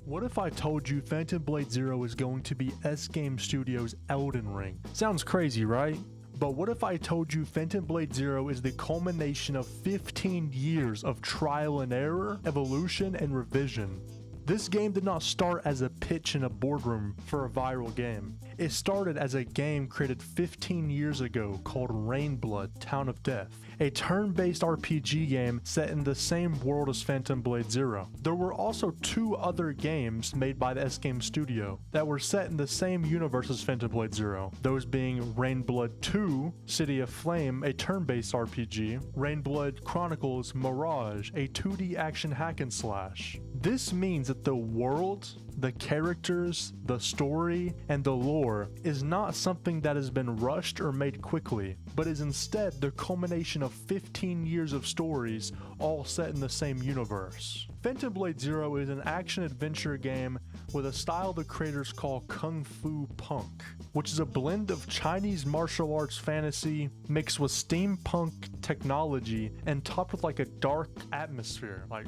What if I told you Phantom Blade Zero is going to be S-Game Studios' Elden Ring? Sounds crazy, right? But what if I told you Phantom Blade Zero is the culmination of 15 years of trial and error, evolution, and revision? This game did not start as a pitch in a boardroom for a viral game. It started as a game created 15 years ago called Rainblood: Town of Death, a turn-based RPG game set in the same world as Phantom Blade Zero. There were also two other games made by the S-Game studio that were set in the same universe as Phantom Blade Zero, those being Rainblood 2: City of Flame, a turn-based RPG, Rainblood Chronicles Mirage, a 2D action hack and slash. This means that the world, the characters, the story, and the lore is not something that has been rushed or made quickly, but is instead the culmination of 15 years of stories all set in the same universe. Phantom Blade Zero is an action-adventure game with a style the creators call Kung Fu Punk, which is a blend of Chinese martial arts fantasy mixed with steampunk technology and topped with like a dark atmosphere. Like,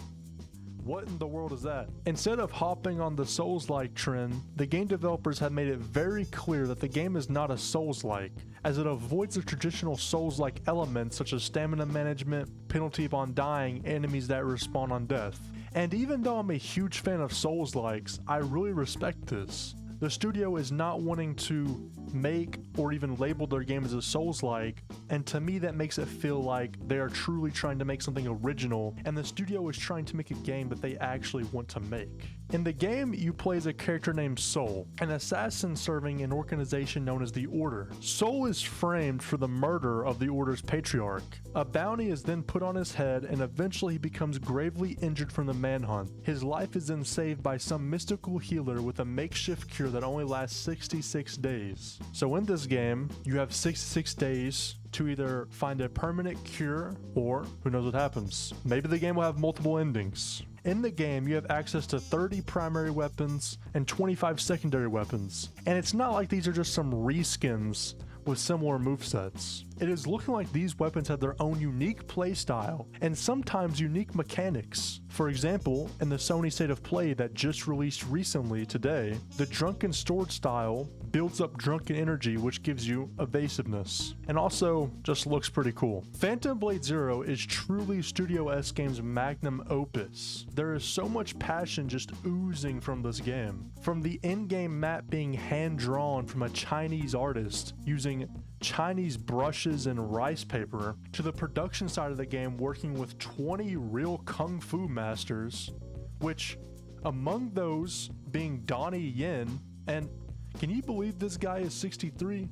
what in the world is that? Instead of hopping on the Souls-like trend, the game developers have made it very clear that the game is not a Souls-like, as it avoids the traditional Souls-like elements such as stamina management, penalty upon dying, enemies that respawn on death. And even though I'm a huge fan of Souls-likes, I really respect this. The studio is not wanting to make or even label their game as a Souls-like, and to me that makes it feel like they are truly trying to make something original, and the studio is trying to make a game that they actually want to make. In the game, you play as a character named Soul, an assassin serving an organization known as the Order. Soul is framed for the murder of the Order's patriarch. A bounty is then put on his head, and eventually he becomes gravely injured from the manhunt. His life is then saved by some mystical healer with a makeshift cure that only lasts 66 days. So in this game, you have 66 days to either find a permanent cure, or who knows what happens. Maybe the game will have multiple endings. In the game, you have access to 30 primary weapons and 25 secondary weapons. And it's not like these are just some reskins with similar movesets. It is looking like these weapons have their own unique playstyle and sometimes unique mechanics. For example, in the Sony State of Play that just released recently today, the Drunken Sword style builds up drunken energy, which gives you evasiveness, and also just looks pretty cool. Phantom Blade Zero is truly Studio S Games' magnum opus. There is so much passion just oozing from this game. From the in-game map being hand-drawn from a Chinese artist using Chinese brushes and rice paper, to the production side of the game working with 20 real kung fu masters, which among those being Donnie Yen, and can you believe this guy is 63?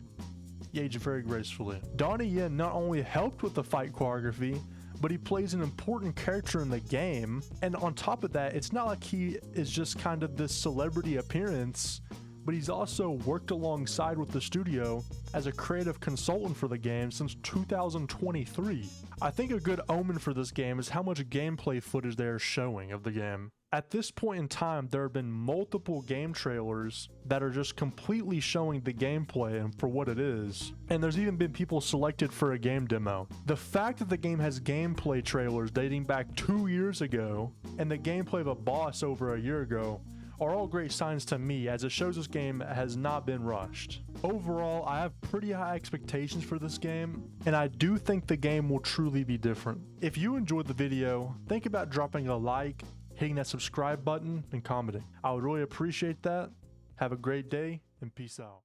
He aged very gracefully. Donnie Yen not only helped with the fight choreography, but he plays an important character in the game, and on top of that, it's not like he is just kind of this celebrity appearance, but he's also worked alongside with the studio as a creative consultant for the game since 2023. I think a good omen for this game is how much gameplay footage they are showing of the game. At this point in time, there have been multiple game trailers that are just completely showing the gameplay and for what it is, and there's even been people selected for a game demo. The fact that the game has gameplay trailers dating back 2 years ago, and the gameplay of a boss over a year ago, are all great signs to me, as it shows this game has not been rushed. Overall, I have pretty high expectations for this game, and I do think the game will truly be different. If you enjoyed the video, think about dropping a like, hitting that subscribe button, and commenting. I would really appreciate that. Have a great day, and peace out.